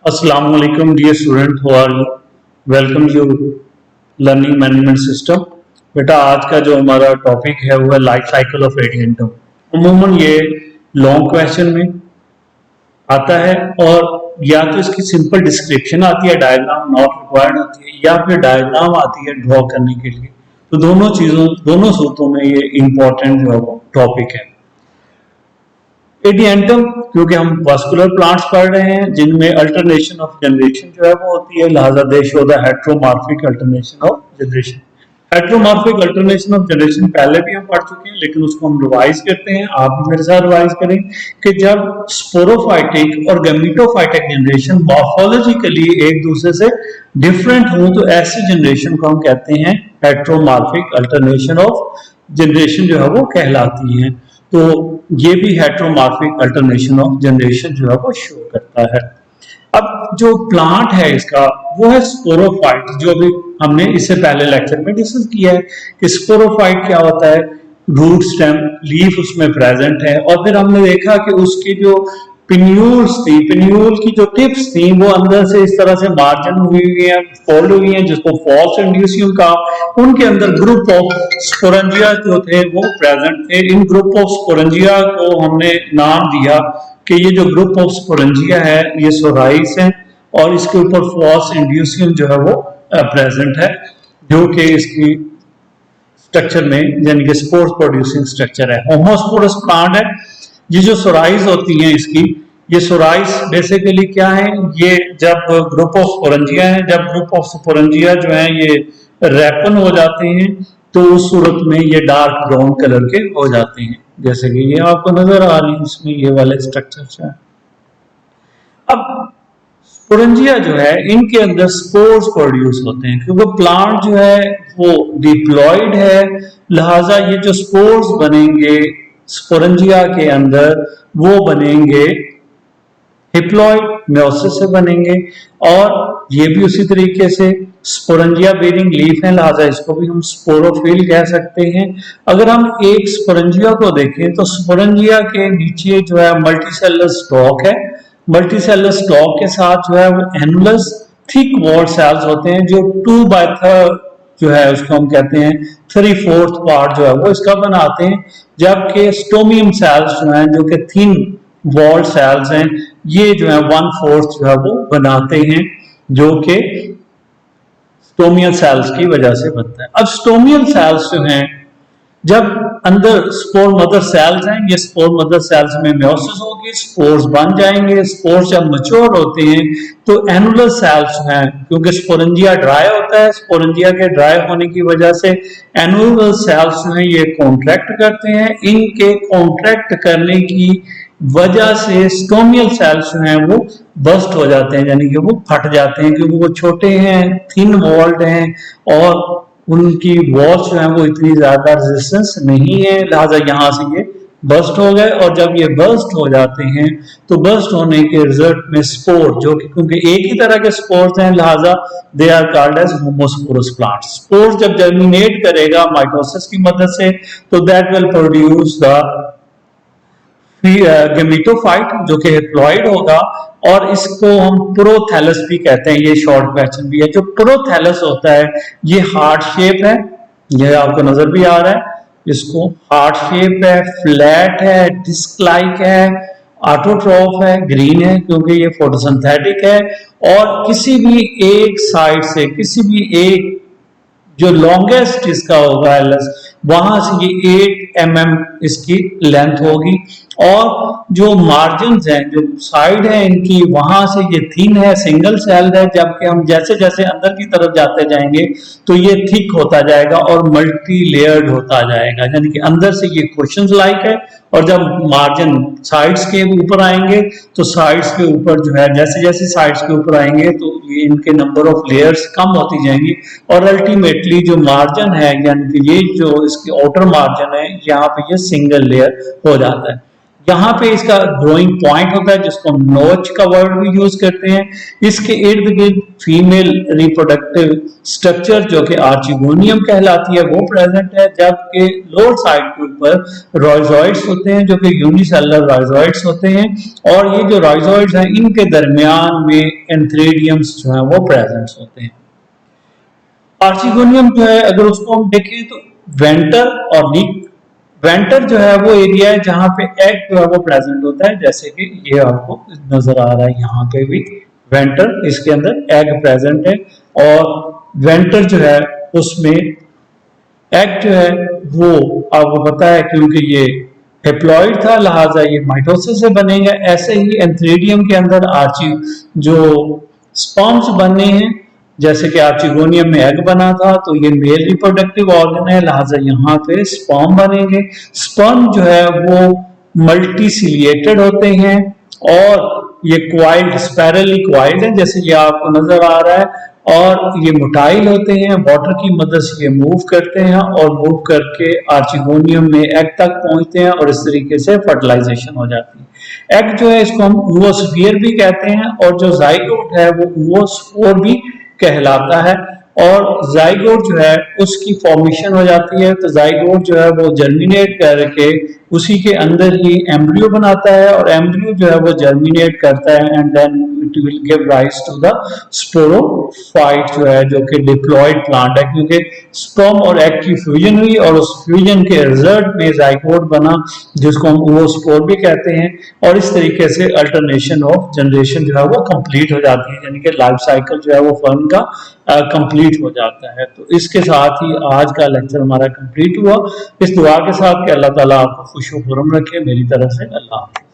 Assalamu alaikum dear student, how are you? Welcome you learning management system. बेटा आज का जो हमारा टॉपिक है वो है लाइफ साइकिल ऑफ रेडिएंटम। अमूमन ये लॉन्ग क्वेश्चन में आता है और या तो इसकी सिंपल डिस्क्रिप्शन आती है, डायग्राम नॉट रिक्वायर्ड होती है, या फिर डायग्राम आती है ड्रॉ करने के लिए। तो दोनों सूत्रों में ये इंपॉर्टेंट जो टॉपिक है। रेडिएंटम क्योंकि हम वास्कुलर प्लांट्स पढ़ रहे हैं जिनमें अल्टरनेशन ऑफ जनरेशन जो है वो होती है, लिहाजा दे show the heteromorphic alternation of generation. Heteromorphic alternation of generation पहले भी हम पढ़ चुके हैं, लेकिन उसको हम रिवाइज करते हैं। आप भी मेरे साथ रिवाइज करें कि जब स्पोरोफाइटिक और गैमीटोफाइटिक जनरेशन मॉर्फोलॉजिकली एक दूसरे से डिफरेंट हो तो ऐसी जनरेशन को हम कहते हैं हेट्रोमॉर्फिक अल्टरनेशन ऑफ जनरेशन जो है वो कहलाती है। तो ये भी हेट्रोमॉर्फिक अल्टरनेशन ऑफ जनरेशन जो है वो शो करता है। अब जो प्लांट है इसका वो है स्पोरोफाइट, जो भी हमने इससे पहले लेक्चर में डिस्कस किया है कि स्पोरोफाइट क्या होता है। रूट स्टेम लीफ उसमें प्रेजेंट है और फिर हमने देखा कि उसकी जो पिन्यूल्स थी, पिन्यूल की जो टिप्स थी वो अंदर से इस तरह से मार्जिन हुई है, फोल्ड हुई है, जिसको फॉल्स इंड्यूसियम का। उनके अंदर ग्रुप ऑफ स्पोरेंजिया जो थे वो प्रेजेंट थे। इन ग्रुप ऑफ स्पोरेंजिया को हमने नाम दिया कि ये जो ग्रुप ऑफ स्पोरेंजिया है ये सोराइस है और इसके ऊपर फॉल्स इंड्यूसियम जो है वो प्रेजेंट है, जो कि इसकी स्ट्रक्चर में यानी कि स्पोर्स प्रोड्यूसिंग स्ट्रक्चर है। होमोस्पोरस प्लांट है। ये जो सोराइस होती हैं इसकी, ये सोराइस बेसिकली क्या है, ये जब ग्रुप ऑफ स्पोरेंजिया है, जब ग्रुप ऑफ स्पोरेंजिया जो है ये रैपन हो जाते हैं तो उस सूरत में ये डार्क ब्राउन कलर के हो जाते हैं, जैसे कि ये आपको नजर आ रही है इसमें ये वाले स्ट्रक्चर है। अब स्पोरेंजिया जो है इनके अंदर स्पोर्स प्रोड्यूस होते हैं क्योंकि प्लांट जो है वो डिप्लॉयड है, लिहाजा ये जो स्पोर्स बनेंगे स्पोरेंजिया के अंदर वो बनेंगे हिप्लॉइड मेयोसिस से बनेंगे। और ये भी उसी तरीके से स्पोरेंजिया बेरिंग लीफ है, लिहाजा इसको भी हम स्पोरोफिल कह सकते हैं। अगर हम एक स्पोरेंजिया को देखें तो स्पोरेंजिया के नीचे जो है मल्टीसेलर स्टॉक है। मल्टीसेलर स्टॉक के साथ जो है वो एनुलस थिक वॉल सेल्स होते हैं जो 2/3 जो है उसको हम कहते हैं 3/4 पार्ट जो है वो इसका बनाते हैं, जबकि स्टोमियम सेल्स जो हैं जो कि थिन वॉल सेल्स हैं ये जो है 1/4 जो है वो बनाते हैं, जो कि स्टोमियल सेल्स की वजह से बनता है। अब स्टोमियल सेल्स जो हैं जब अंदर स्पोर मदर सेल्स हैं, ये स्पोर मदर सेल्स में मेयोसिस होगी, स्पोर्स बन जाएंगे। स्पोर्स जब मैच्योर होते हैं तो एनुलर सेल्स हैं, क्योंकि स्पोरेंजिया ड्राई होता है, स्पोरेंजिया के ड्राई होने की वजह से एनुलर सेल्स जो हैं ये कॉन्ट्रैक्ट करते हैं। इनके कॉन्ट्रैक्ट करने की वजह से स्टोमियल सेल्स जो हैं वो बस्ट हो जाते हैं, यानी कि वो फट जाते हैं, क्योंकि वो छोटे हैं, थिन वॉल्ड हैं और उनकी वॉल्स जो है वो इतनी ज्यादा रेजिस्टेंस नहीं है, लिहाजा यहाँ से ये बस्ट हो गए। और जब ये बस्ट हो जाते हैं तो बस्ट होने के रिजल्ट में स्पोर, जो कि क्योंकि एक ही तरह के स्पोर्स हैं लिहाजा they are called as homosporous plants. Spore जब जर्मिनेट करेगा माइटोसिस की मदद से तो that will produce the gametophyte जो कि हिप्लॉइड होगा, और इसको हम प्रोथैलस भी कहते हैं। ये शॉर्ट क्वेश्चन भी है। जो प्रोथैलस होता है ये हार्ट शेप है, ये आपको नजर भी आ रहा है, इसको हार्ट शेप है, फ्लैट है, डिस्क लाइक है, ऑटोट्रॉफ है, ग्रीन है क्योंकि ये फोटोसिंथेटिक है, और किसी भी एक साइड से किसी भी एक जो लॉन्गेस्ट इसका होगा एलएस वहां से ये 8 mm इसकी लेंथ होगी, और जो मार्जिन हैं जो साइड है इनकी वहां से ये थिन है, सिंगल सेल है, जबकि हम जैसे जैसे अंदर की तरफ जाते जाएंगे तो ये थिक होता जाएगा और मल्टी लेयर्ड होता जाएगा, यानी कि अंदर से ये क्वेश्चन लाइक है, और जब मार्जिन साइड्स के ऊपर आएंगे तो साइड्स के ऊपर जो है जैसे जैसे साइड्स के ऊपर आएंगे तो ये इनके नंबर ऑफ लेयर्स कम होती जाएंगी, और अल्टीमेटली जो मार्जिन है यानी कि ये जो इसकी आउटर मार्जिन है यहाँ पे ये सिंगल लेयर हो जाता है। यहाँ पे इसका ग्रोइंग पॉइंट होता है जिसको हम नोच का वर्ड भी यूज करते हैं। इसके इर्द गिर्द फीमेल रिप्रोडक्टिव स्ट्रक्चर जो कि आर्चिगोनियम कहलाती है वो प्रेजेंट है, जबकि लोअर साइड के ऊपर राइजोइड्स होते हैं जो कि यूनिसेलुलर राइजोइड्स होते हैं, और ये जो राइजोइड्स हैं इनके दरमियान में एंथ्रेडियम्स जो है वो प्रेजेंट होते हैं। आर्चिगोनियम जो है अगर उसको हम देखें तो वेंटर और लीक, वेंटर जो है वो एरिया है जहां पे एग जो है वो प्रेजेंट होता है, जैसे कि ये आपको नजर आ रहा है यहाँ पे भी वेंटर, इसके अंदर एग प्रेजेंट है। और वेंटर जो है उसमें एग जो है वो आपको पता है क्योंकि ये हेप्लॉइड था लिहाजा ये माइटोसिस से बनेगा। ऐसे ही एंथ्रेडियम के अंदर आर्ची जो स्पर्म्स बनने हैं, जैसे कि आर्चिगोनियम में एग बना था तो ये मेल रिप्रोडक्टिव ऑर्गन है, लिहाजा यहाँ पे स्पर्म बनेंगे। स्पर्म जो है वो मल्टीसिलिएटेड होते हैं और ये क्वाइल्ड, स्पाइरली क्वाइल्ड है जैसे ये आपको नजर आ रहा है, और ये मोटाइल होते हैं, वाटर की मदद से ये मूव करते हैं और मूव करके आर्चिगोनियम में एग तक पहुंचते हैं और इस तरीके से फर्टिलाइजेशन हो जाती है। एग जो है इसको हम oosphere भी कहते हैं, और जो जाइगोट है वो oospore भी कहलाता है। और जाइगोट जो है उसकी फॉर्मेशन हो जाती है, तो जाइगोट जो है वो जर्मिनेट करके उसी के अंदर ही एम्ब्रियो बनाता है, और एम्ब्रियो जो है वो जर्मिनेट करता है and then it will give rise to the sporophyte जो है, जो कि डिप्लॉयड प्लांट है, क्योंकि स्पर्म और एग की फ्यूजन हुई और उस फ्यूजन के रिजल्ट में जाइगोट बना जिसको हम oospore भी कहते हैं। और इस तरीके से अल्टरनेशन ऑफ जनरेशन जो है वो कंप्लीट हो जाती है, यानी कि लाइफ साइकिल जो है वो फर्म का कंप्लीट हो जाता है। तो इसके साथ ही आज का लेक्चर हमारा कंप्लीट हुआ, इस दुआ के साथ कि अल्लाह ताला आपको खुश खुर्रम रखे। मेरी तरफ से अल्लाह।